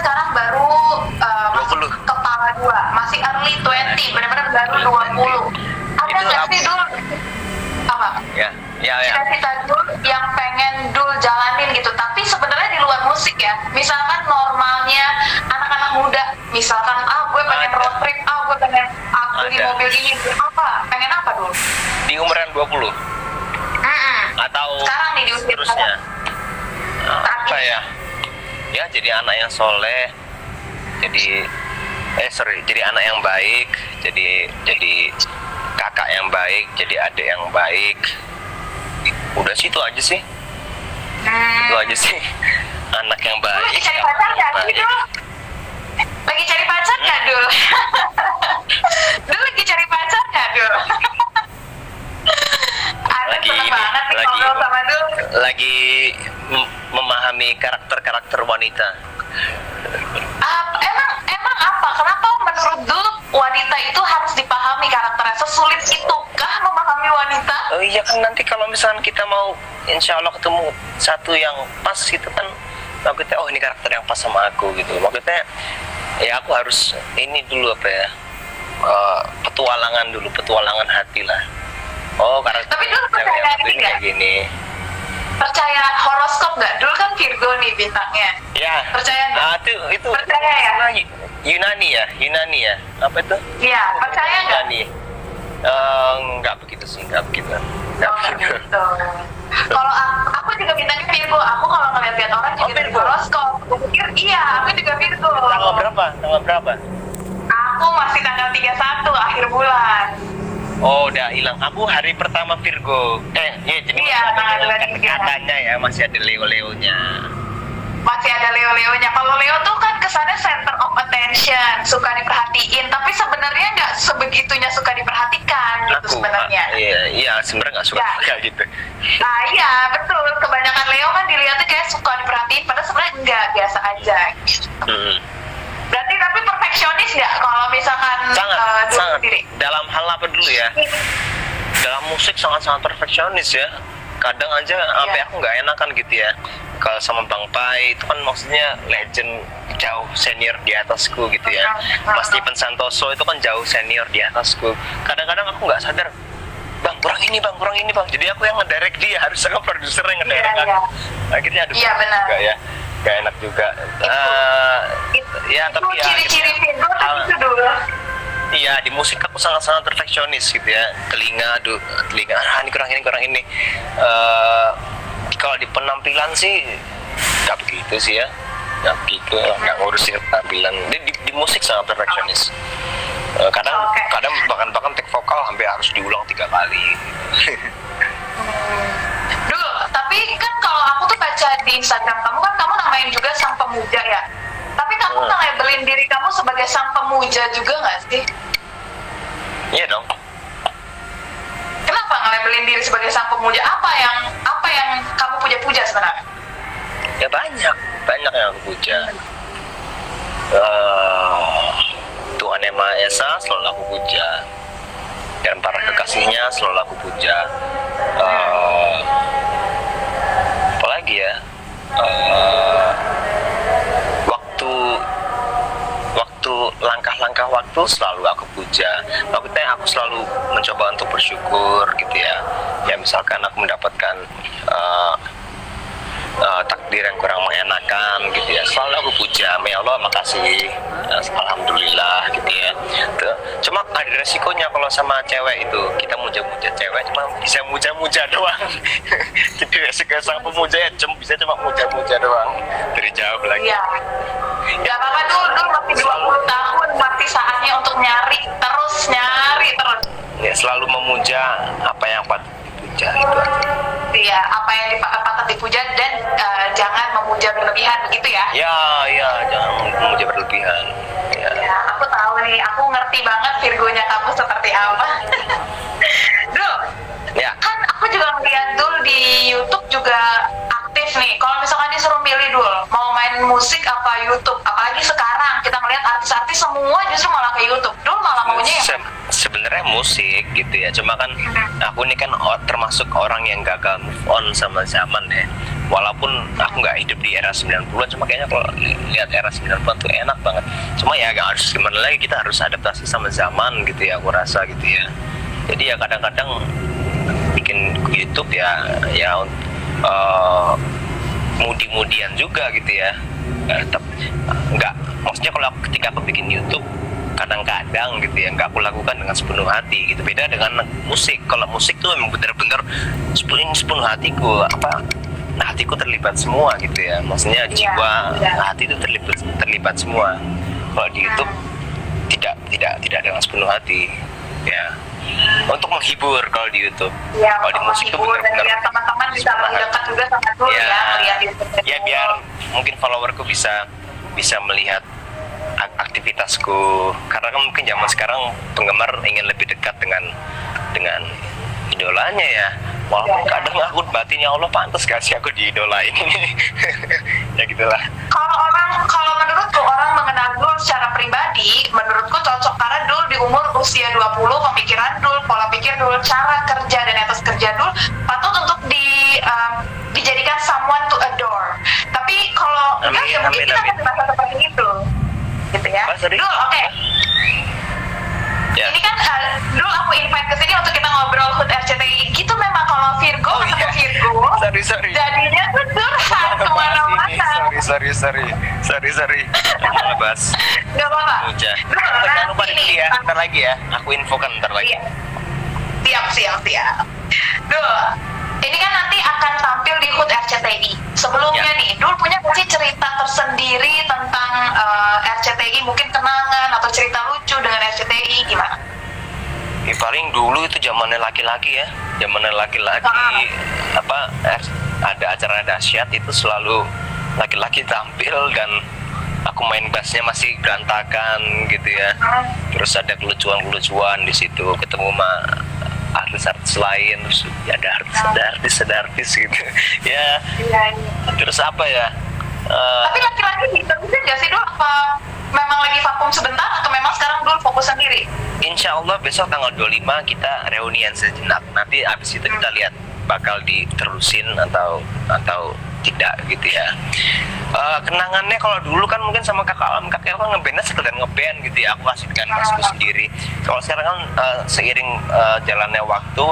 sekarang baru masuk 20. kepala 2, masih early 20, benar-benar baru 20. Ada Itu nggak sih Dul apa? Ya. Cita-cita Dul yang pengen Dul jalanin gitu, tapi sebenarnya di luar musik ya. Misalkan normalnya anak-anak muda, misalkan gue pengen Ada. road trip, gue pengen beli Ada. mobil ini, apa? Pengen apa Dul? Di umuran 20 atau Sekarang nih di usia terusnya. Saat Apa ini. ya? Ya jadi anak yang soleh, jadi jadi anak yang baik, jadi kakak yang baik, jadi adik yang baik. Udah sih itu aja sih. Itu aja sih. Anak yang Lu baik. lagi cari kakak pacar yang nggak sih baik. Dul? Lagi cari pacar nggak Dul? Dul lagi cari pacar nggak Dul? Aduh, seneng banget nih ngobrol sama Dul. lagi memahami karakter wanita. Emang apa? Kenapa menurut Dul wanita itu harus dipahami karakternya? Sesulit itukah memahami wanita? Oh iya kan nanti kalau misalkan kita mau insya Allah ketemu satu yang pas itu kan maksudnya oh ini karakter yang pas sama aku gitu. Maksudnya ya aku harus ini dulu apa ya petualangan hati lah. Oh karakter Tapi Dul cewek percaya yang satu ini ini kayak gini. Percaya horoskop nggak? Dul kan Virgo nih bintangnya. Ya. Percaya nggak? Itu Percaya ya? Yunani ya. Apa itu? Iya, percaya nggak? Yunani. Nggak begitu sih, nggak begitu. Nggak Oh, begitu. gitu. Kalau aku juga bintangnya Virgo. Aku kalau ngeliat orang juga dari Virgo? horoskop. Aku pikir iya, aku juga Virgo. Tanggal berapa? Aku masih tanggal 31 akhir bulan. Oh, udah hilang. Aku hari pertama Virgo. Iya, jadi Iya, tanggal 23. angkanya ya, masih ada Leo-Leonya. Masih ada Leo-Leonya. Kalau Leo tuh kan kesannya center of attention, suka diperhatiin, tapi sebenarnya nggak sebegitunya suka diperhatikan gitu sebenarnya. Iya, sebenarnya nggak suka Ya. kayak gitu. Nah iya betul, kebanyakan Leo kan dilihatnya kayak suka diperhatiin, padahal sebenarnya enggak, biasa aja. Hmm. Berarti tapi perfeksionis nggak kalau misalkan Sangat. sendiri? Dalam hal apa dulu ya? Dalam musik sangat perfeksionis ya. Kadang aja sampai aku nggak enakan gitu ya. Kalau sama Bang Pai itu kan maksudnya legend jauh senior di atasku gitu ya. Mas Stephen Santoso itu kan jauh senior di atasku. Kadang-kadang aku nggak sadar, Bang kurang ini bang. Jadi aku yang ngedirect dia, harusnya kan produser yang ngedirect Iya, aku. iya. Akhirnya aduh Iya, benar. juga ya. Gak enak juga. Ya tapi ya. Ciri-ciri Virgo kan hal- itu dulu. Iya, di musik aku sangat perfeksionis gitu ya. Telinga, ini kurang ini. Kalau di penampilan sih nggak begitu sih ya. Nggak ngurusin penampilan. Di musik sangat perfeksionis. Kadang bahkan take vokal sampai harus diulang 3 kali. Dulu, tapi kan kalau aku tuh baca di Instagram kamu kan kamu namain juga sang pemuja ya. Tapi kamu nge-labelin diri kamu sebagai sang pemuja juga nggak sih? Iya dong. Kenapa nge-labelin diri sebagai sang pemuja? Apa yang kamu puja sebenarnya? Ya banyak yang aku puja. Tuhan Yang Maha Esa selalu aku puja, dan para kekasihnya selalu aku puja. Apalagi ya, waktu langkah-langkah waktu selalu aku puja. Maksudnya aku selalu mencoba untuk bersyukur gitu ya. Ya misalkan aku mendapatkan takdir yang kurang mengenakan gitu ya, selalu aku puja, ya Allah makasih, alhamdulillah gitu ya. Cuma ada resikonya kalau sama cewek itu, kita muja-muja cewek cuma bisa muja-muja doang. Jadi resiko sang pemuja ya bisa cuma muja-muja doang, dari jauh lagi. Iya. Gak apa-apa dulu masih 20 tahun, masih saatnya untuk nyari terus. Ya selalu memuja apa yang patut dipuja itu aja. Iya, apa yang patut dipuja dan jangan memuja berlebihan begitu ya? Ya jangan memuja berlebihan. Ya. Ya, aku tahu nih, aku ngerti banget Virgonya kamu seperti apa. Dul, Ya. kan aku juga ngeliat Dul di YouTube juga aktif nih. Kalau misalkan disuruh milih Dul, mau main musik apa YouTube? Apalagi sekarang kita ngeliat ngeliat artis-artis semua justru malah ke YouTube. Dulu malah maunya yang sebenarnya musik gitu ya, cuma kan aku ini kan termasuk orang yang gagal move on sama zaman ya. Walaupun aku nggak hidup di era 90-an, cuma kayaknya kalau lihat era 90-an tuh enak banget. Cuma ya gak harus gimana lagi, kita harus adaptasi sama zaman gitu ya, aku rasa gitu ya. Jadi ya kadang-kadang bikin YouTube ya mudi-mudian juga gitu ya. Nggak, maksudnya kalau ketika aku bikin YouTube kadang-kadang gitu ya, nggak aku lakukan dengan sepenuh hati gitu. Beda dengan musik. Kalau musik tuh memang bener-bener sepenuh hatiku, hatiku terlibat semua gitu ya. Maksudnya jiwa, hati itu terlibat semua. Kalau di YouTube tidak dengan sepenuh hati ya. Untuk menghibur kalau di YouTube. Ya, kalau di musik itu benar-benar biar teman-teman bisa lebih dekat juga sama Dul ya, melihat YouTube. Ya biar mungkin followerku bisa melihat aktivitasku, karena kan mungkin zaman sekarang penggemar ingin lebih dekat dengan idolanya ya. Walaupun kadang aku batin, ya Allah pantas gak sih aku diidolain ini. Ya gitulah. Kalau menurutku orang mengenal Dul secara pribadi, menurutku cocok karena Dul di umur usia 20, pemikiran Dul, pola pikir Dul, cara kerja dan etos kerja Dul patut untuk dijadikan someone to adore. Tapi kalau enggak ya mungkin kita akan merasa seperti itu. Gitu ya. Dul, oke. Ya. Ini kan dulu aku invite ke sini untuk kita ngobrol HUT RCTI gitu. Memang kalau Virgo ketemu Virgo, sorry. jadinya tuh curhat kemana-mana. Sorry. Bas. Gak apa-apa. Jangan lupa ya, ntar lagi ya. Aku infokan ntar lagi. Siap. Dul, ini kan nanti akan tampil di HUT RCTI. Sebelumnya nih, Dul punya pasti cerita tersendiri tentang RCTI, mungkin kenangan atau cerita lucu dengan RCTI, gimana? Ya, paling dulu itu zamannya laki-laki ya, ada acara dahsyat itu selalu laki-laki tampil dan aku main bassnya masih berantakan gitu ya. Terus ada kelucuan di situ, ketemu sama artis-artis lain, terus ada artis gitu ya. Terus apa ya, tapi laki-laki bisa nggak sih Dul? Apa memang lagi vakum sebentar atau memang sekarang Dul fokus sendiri? Insya Allah besok tanggal 25 kita reunian sejenak. Nanti abis itu kita lihat bakal diterusin atau tidak gitu ya. Kenangannya kalau dulu kan mungkin sama kakak Alam kan ngebandnya sekedar ngeband gitu ya, aku asik dengan basku sendiri. Kalau sekarang kan seiring jalannya waktu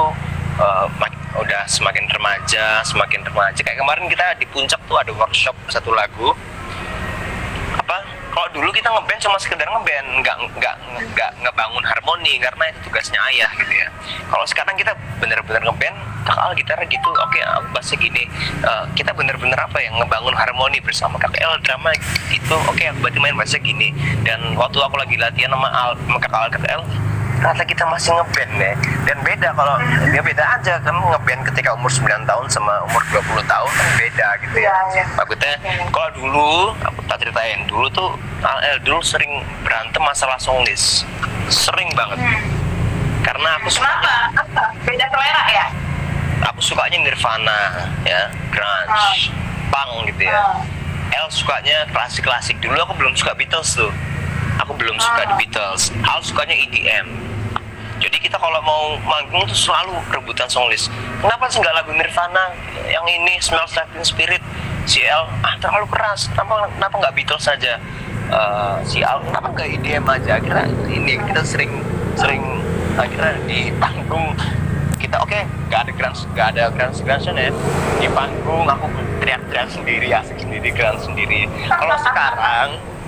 udah semakin remaja. Kayak kemarin kita di Puncak tuh ada workshop satu lagu. Kalau dulu kita ngeband cuma sekedar ngeband, nggak ngebangun harmoni karena itu tugasnya ayah gitu ya. Kalau sekarang kita bener-bener ngeband, kakak gitar gitu, oke, aku bassnya gini, kita bener-bener ngebangun harmoni bersama. kakak drama gitu, oke, aku berarti main bassnya gini. Dan waktu aku lagi latihan sama kakak ternyata kita masih ngeband ya. Dan beda kalau dia beda aja kan, ngeband ketika umur 9 tahun sama umur 20 tahun kan beda gitu ya. Maksudnya kalau dulu aku tak ceritain, dulu tuh dulu sering berantem masalah songlist, sering banget. Karena aku sukanya beda selera ya. Aku sukanya Nirvana ya, grunge, punk gitu ya. Sukanya klasik. Dulu aku belum suka Beatles tuh. Aku belum suka The Beatles. Al sukanya EDM. Jadi kita kalau mau manggung tuh selalu rebutan songlist. Kenapa sih nggak lagu Nirvana yang ini Smells Like Teen Spirit? Si L terlalu keras. Kenapa nggak Beatles saja? Si Al kenapa nggak EDM aja? Akhirnya ini kita sering akhirnya di panggung kita nggak ada grunge ya. Di panggung aku teriak-teriak sendiri, asik sendiri, grunge sendiri.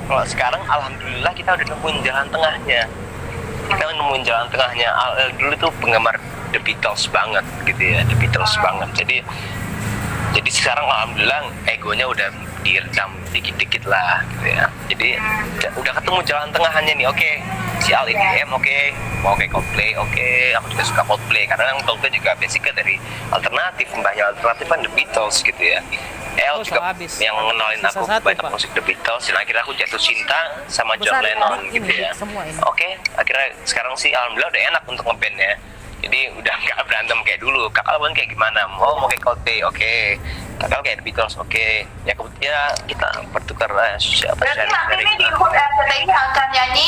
Kalau sekarang alhamdulillah kita udah nemuin jalan tengahnya. Dulu tuh penggemar The Beatles banget gitu ya, The Beatles banget. Jadi sekarang alhamdulillah egonya udah diredam dikit-dikit lah gitu ya. Jadi udah ketemu jalan tengahnya nih. Si Al EDM mau kayak Coldplay, aku juga suka Coldplay karena Coldplay juga basicnya dari alternatif, mbahnya alternatif kan The Beatles gitu ya. Juga yang ngenalin aku banyak musik The Beatles, dan akhirnya aku jatuh cinta sama John Lennon gitu ya. Akhirnya sekarang sih alhamdulillah udah enak untuk ngeband ya. Jadi udah nggak berantem kayak dulu. Kakak Labuan kayak gimana? Oh mau kayak Coldplay, oke. Kakak kayak The Beatles, oke. Ya kita bertukar siapa Berarti sharing nanti dari ini di kita. HUT RCTI akan nyanyi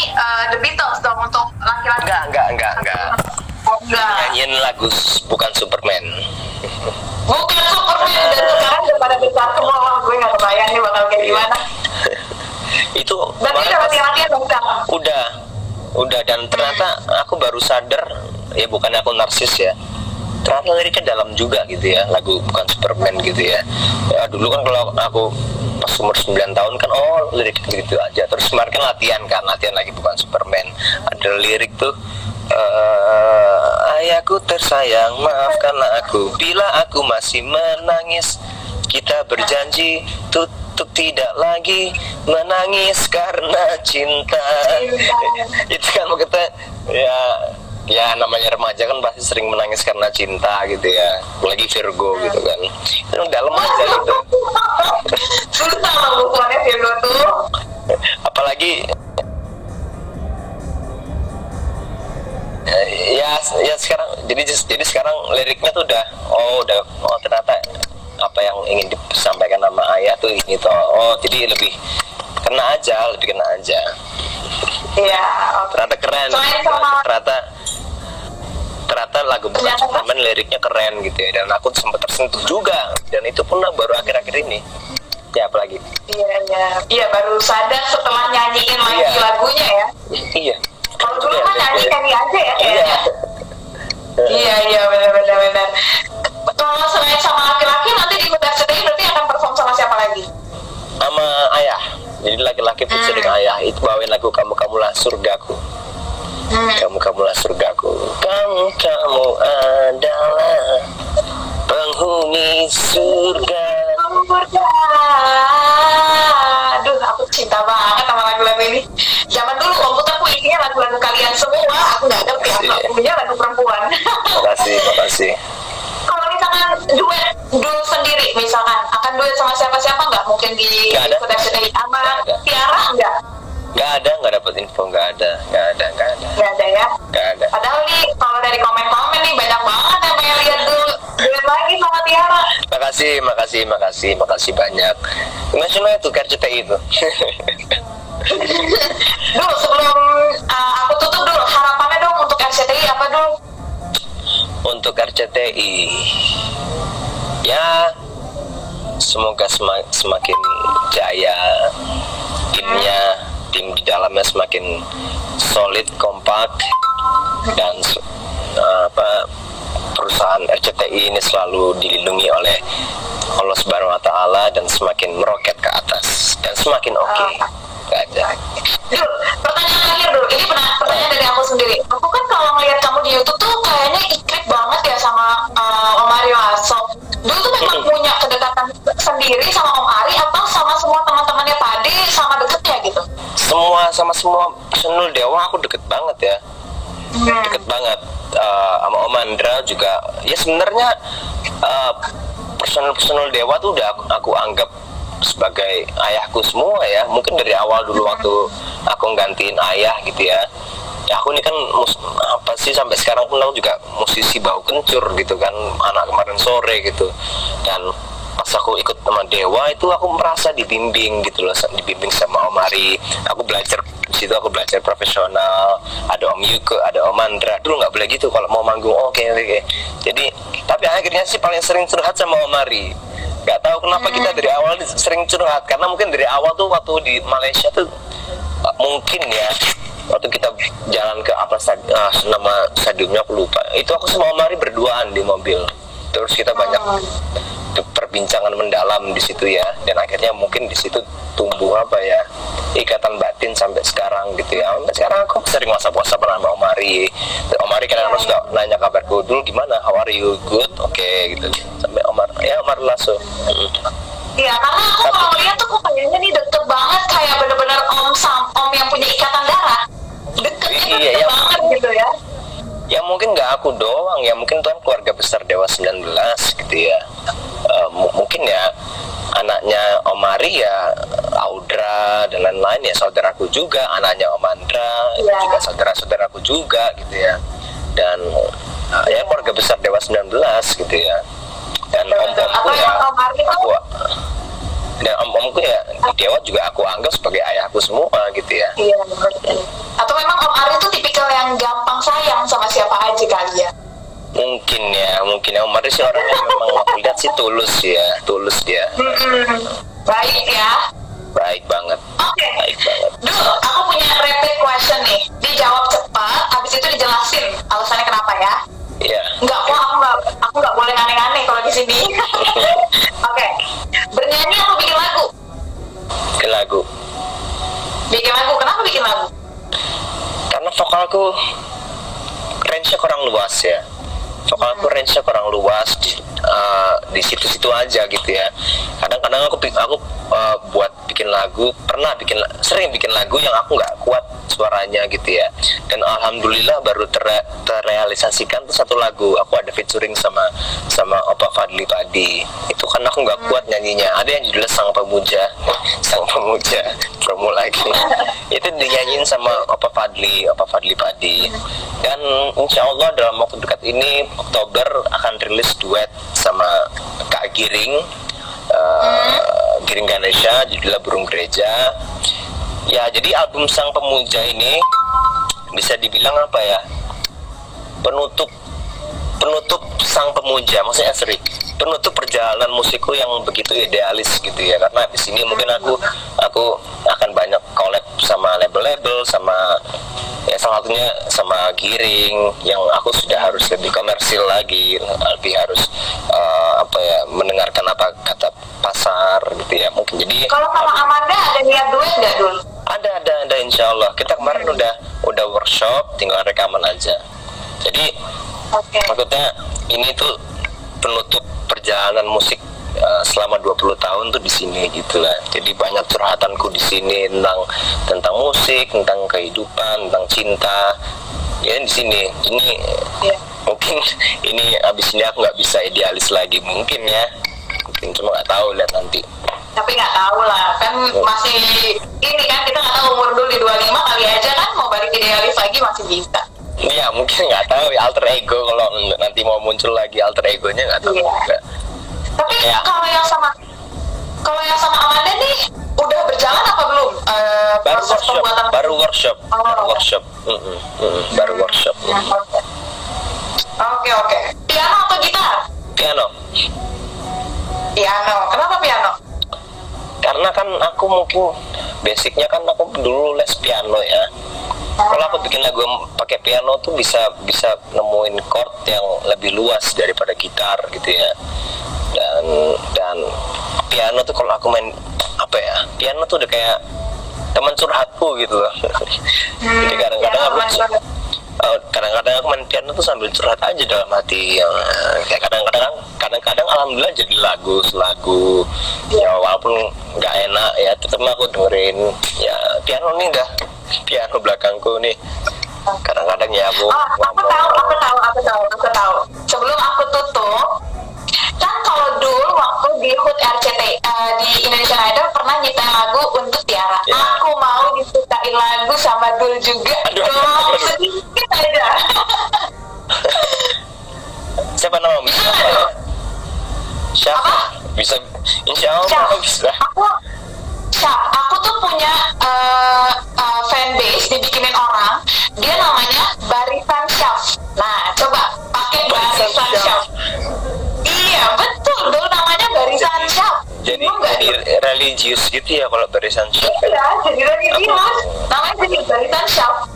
The Beatles dong untuk laki-laki. Enggak. Oh, enggak. Nyanyiin lagu bukan Superman. Bukan Superman, dan sekarang udah pada besar semua. Wah, gue nggak kebayang nih bakal kayak gimana. Itu Berarti malah udah pas- latihan dong sekarang. udah dan ternyata aku baru sadar, ya bukan aku narsis ya, ternyata liriknya dalam juga gitu ya, lagu bukan Superman gitu ya. Ya dulu kan kalau aku pas umur 9 tahun kan liriknya gitu aja. Terus kemarin kan latihan lagi bukan Superman, ada lirik tuh, ayahku tersayang maafkanlah aku bila aku masih menangis, kita berjanji untuk tidak lagi menangis karena cinta. Itu kan kita ya namanya remaja kan pasti sering menangis karena cinta gitu ya, apalagi Virgo gitu kan, itu dalam aja gitu. Susah loh bukuannya Virgo tuh. Apalagi ya sekarang jadi sekarang liriknya tuh udah ternyata apa yang ingin disampaikan sama ayah tuh ini toh, jadi lebih kena aja. Iya. Ternyata keren. Soalnya sama- Ternyata lagu bukan Superman liriknya keren gitu ya, dan aku sempat tersentuh juga, dan itu pun baru akhir-akhir ini. Ya apalagi? Iya baru sadar setelah nyanyiin lagi Iya. lagunya ya. Iya. Kalau dulu kan nyanyi aja ya Iya. kayaknya. Iya benar. Kalau selain sama laki-laki nanti di HUT RCTI berarti akan perform sama siapa lagi? Sama ayah. Jadi laki-laki featuring ayah itu bawain lagu kamulah surgaku. Kamulah surgaku. Kamu adalah penghuni surga. Aduh, aku cinta banget sama lagu-lagu ini. Zaman dulu komputerku isinya lagu-lagu kalian semua. Aku nggak ngerti, aku nggak punya lagu perempuan. Makasih. Kalau misalkan duet dulu sendiri, misalkan akan duet sama siapa-siapa nggak? Mungkin di Nggak ada. HUT RCTI sama Nggak ada. Tiara nggak? Nggak dapat info, nggak ada. Nggak ada ya. Nggak ada. Padahal nih kalau dari komen-komen nih banyak banget yang pengen lihat dulu duet lagi sama Tiara. Makasih banyak. Gimana itu RCTI itu? Dulu sebelum aku tutup dulu, harapannya dong untuk RCTI apa dulu? Untuk RCTI, ya semoga semakin jaya timnya, tim di dalamnya semakin solid, kompak, dan perusahaan RCTI ini selalu dilindungi oleh Allah Subhanahu Wa Taala dan semakin meroket ke atas dan semakin oke. Gak aja. Dulu, pertanyaan terakhir dulu. Ini pertanyaan dari aku sendiri. Aku kan kalau ngeliat kamu di YouTube tuh kayaknya ikrip banget ya sama Om Mario Aso. Dulu tuh memang punya kedekatan sendiri sama Om Ari atau sama semua teman-temannya Pade sama deketnya gitu? Sama semua personil Dewa aku deket banget ya. Deket banget. Sama Om Andra juga. Ya sebenarnya personil Dewa tuh udah aku anggap sebagai ayahku semua ya. Mungkin dari awal dulu waktu aku gantiin ayah gitu ya. Ya aku ini kan sampai sekarang pun aku juga musisi bau kencur gitu kan, anak kemarin sore gitu. Dan pas aku ikut sama Dewa itu aku merasa dibimbing gitu loh, dibimbing sama Om Ari. Aku belajar di situ, aku belajar profesional. Ada Om Yuke, ada Om Andra. Dulu nggak boleh gitu kalau mau manggung. Oke. Jadi tapi akhirnya sih paling sering curhat sama Om Ari. Gak tahu kenapa kita dari awal sering curhat, karena mungkin dari awal tuh waktu di Malaysia tuh mungkin ya, waktu kita jalan ke nama stadiumnya aku lupa, itu aku sama Om Ari berduaan di mobil, terus kita banyak perbincangan mendalam di situ ya, dan akhirnya mungkin di situ tumbuh ikatan batin sampai sekarang gitu ya. Sampai sekarang aku sering WhatsApp sama Om Ari. Om Ari kadang-kadang suka nanya kabarku dulu gimana, how are you, good, oke gitu. Sampai Om Ari langsung. Iya, karena aku kalau lihat tuh kok kayaknya nih deket banget, kayak bener-bener om yang punya ikatan darah. Deket banget gitu ya. Ya mungkin nggak aku doang ya, mungkin tuh keluarga besar Dewa 19 gitu ya. Mungkin ya anaknya Om Ari ya Audra dan lain-lain ya saudaraku juga, anaknya Om Andra itu juga saudara-saudaraku juga gitu ya. dan ya keluarga besar Dewa 19 gitu ya. Dan om-omku ya dan om-omku ya Dewa juga aku anggap sebagai ayahku semua gitu ya. Iya, betul. Atau memang Om Ari itu tipikal yang gampang sayang sama siapa aja kali ya? Mungkin ya Om Ari sih orangnya memang aku lihat sih tulus dia. Baik ya. Baik banget. Oke. Baik banget. Dul, aku punya rapid question nih. Dijawab cepat, habis itu dijelasin alasannya kenapa ya. Iya. Enggak kok, aku nggak boleh aneh-aneh kalau di sini. Oke. Bernyanyi atau bikin lagu? Bikin lagu. Bikin lagu. Kenapa bikin lagu? Karena vokalku range-nya kurang luas ya. Vokalku range-nya kurang luas di situ-situ aja gitu ya. Kadang-kadang aku buat bikin lagu, sering bikin lagu yang aku nggak kuat suaranya gitu ya. Dan alhamdulillah baru terrealisasikan tuh satu lagu. Aku ada featuring sama Opa Fadli Padi. Itu kan aku nggak kuat nyanyinya. Ada yang judulnya Sang Pemuja, promo lagi. Itu dinyanyiin sama Opa Fadli Padi. Dan insya Allah dalam waktu dekat ini Oktober akan rilis duet sama Kak Giring Ganesha, judulnya Burung Gereja. Ya, jadi album Sang Pemuja ini bisa dibilang apa ya, penutup Sang Pemuja, maksudnya penutup perjalanan musikku yang begitu idealis gitu ya. Karena di sini mungkin aku akan banyak collab sama label-label, sama ya salah satunya sama Giring, yang aku sudah harus lebih komersil lagi, lebih harus mendengarkan apa kata pasar gitu ya. Mungkin jadi kalau sama Amanda ada niat duet nggak dulu? Ada insya Allah. Kita kemarin udah workshop, tinggal rekaman aja. Jadi maksudnya ini tuh penutup perjalanan musik selama 20 tahun tuh di sini gitu lah. Jadi banyak curhatanku di sini tentang musik, tentang kehidupan, tentang cinta. Ya di sini. Ini mungkin ini abis ini aku nggak bisa idealis lagi mungkin ya. Mungkin cuma nggak tahu, lihat nanti. Tapi nggak tahu lah, kan masih ini kan kita nggak tahu umur dulu di 25 kali aja kan mau balik idealis lagi masih bisa. Iya mungkin nggak tahu ya, alter ego kalau nanti mau muncul lagi alter egonya nggak tahu juga. Tapi kalau yang sama Amanda nih udah berjalan apa belum? Baru workshop. Oke. Piano atau gitar? Piano. Kenapa piano? Karena kan aku mungkin basicnya kan aku dulu les piano ya. Kalau aku bikin lagu pakai piano tuh bisa nemuin chord yang lebih luas daripada gitar gitu ya. Dan piano tuh kalau aku main piano tuh udah kayak teman curhatku gitu loh. Jadi kadang-kadang aku main piano tuh sambil curhat aja dalam hati, yang kayak kadang-kadang alhamdulillah jadi lagu ya walaupun nggak enak ya tetap aku dengerin ya. Piano belakangku nih kadang-kadang ya aku tahu. Sebelum aku tutup, kan kalau dulu waktu di HUT RCTI di Indonesian Idol pernah nyiptain lagu untuk Tiara. Aku mau diciptain lagu sama Dul juga. Sedikit aja. Siapa nama siapa? Bisa, insya Allah bisa. Aku tuh punya fanbase dibikinin orang, dia namanya Barisan Syaf. Nah, coba pakai Barisan Syaf. Iya, betul. Dulu namanya Barisan Syaf. Jadi religius gitu ya kalau Barisan Syaf. Iya, jadi religius. Namanya jadi Barisan Syaf.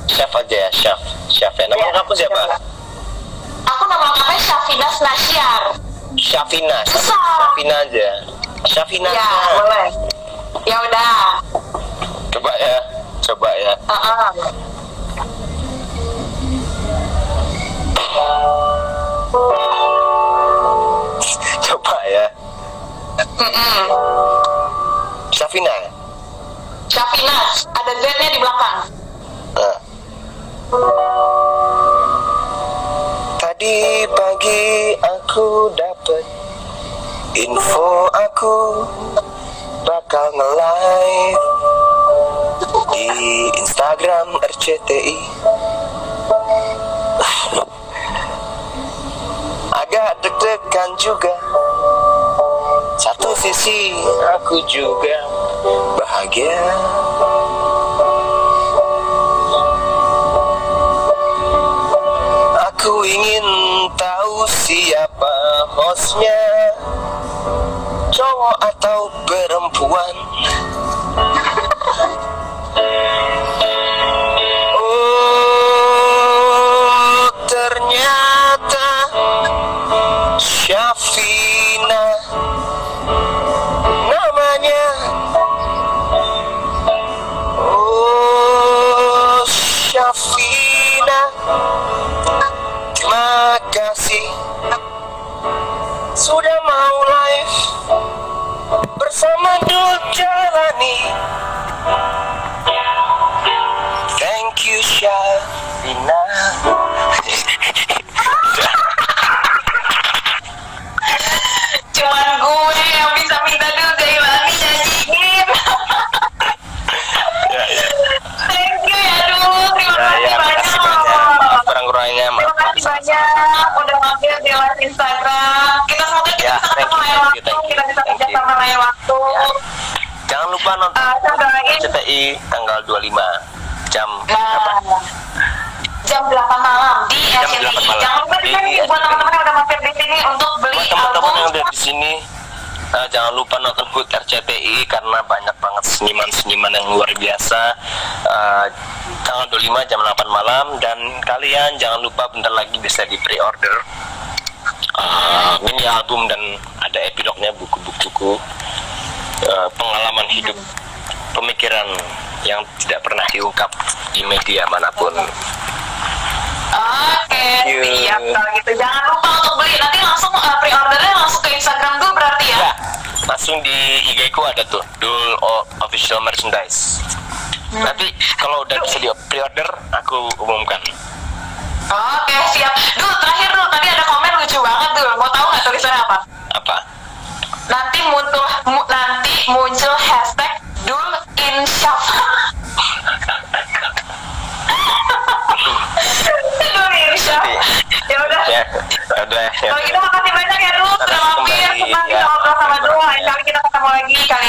Syaf aja ya, Syaf ya. Nama kamu siapa? Aku nama lengkapnya Syafinas Nasyar. Syafina aja. Syafina. Ya, boleh. Ya udah. Coba ya. Coba ya. Syafinas, ada Z-nya di belakang. Tadi pagi aku dapat info aku bakal nge-live di Instagram RCTI. agak deg-degan juga. Satu sisi aku juga bahagia. Aku ingin tahu siapa hostnya, cowok atau perempuan. Oh, ternyata Syafina namanya. Oh, Syafina, terima kasih sudah mau live bersama Dul Jalani. Thank you Syafina. Cuman gue yang bisa minta Dul Jalani nyanyiin. Thank you ya Dul, terima kasih banyak. Kurang-kurangnya Terima kasih banyak udah mampir di live Instagram. Kita semoga kita Ya, bisa ketemu lain waktu, kita bisa kerja sama lain waktu. jangan lupa nonton Sampai lagi. CTI tanggal 25 jam Nah, jam 8 malam di Jam RCTI. 8 malam. Jangan lupa Di nih buat teman-teman yang udah mampir di sini untuk beli Buat teman-teman yang album. udah di sini, jangan lupa nonton Hood RCTI karena banyak banget seniman-seniman yang luar biasa. Tanggal 25 jam 8 malam, dan kalian jangan lupa bentar lagi bisa di pre-order mini album, dan ada epilognya, buku-buku pengalaman hidup, pemikiran yang tidak pernah diungkap di media manapun. Oke, you. siap kalau gitu. Jangan lupa untuk beli. Nanti langsung pre-ordernya langsung ke Instagram dulu berarti ya? Ya, langsung di IG ku ada tuh, Dul Official Merchandise. Nanti kalau udah bisa di pre-order, aku umumkan. Oke, siap. Dul, terakhir Dul, tadi ada komen lucu banget Dul. Mau tahu nggak tulisannya apa? Apa? Nanti muncul hashtag Dul Insyafa. Dul Insyafa. Ya udah. Ya, udah ya. Kalau gitu makasih banyak ya Dul sudah mampir. Senang bisa ngobrol sama Dul. Lain kali kita ketemu lagi. Kali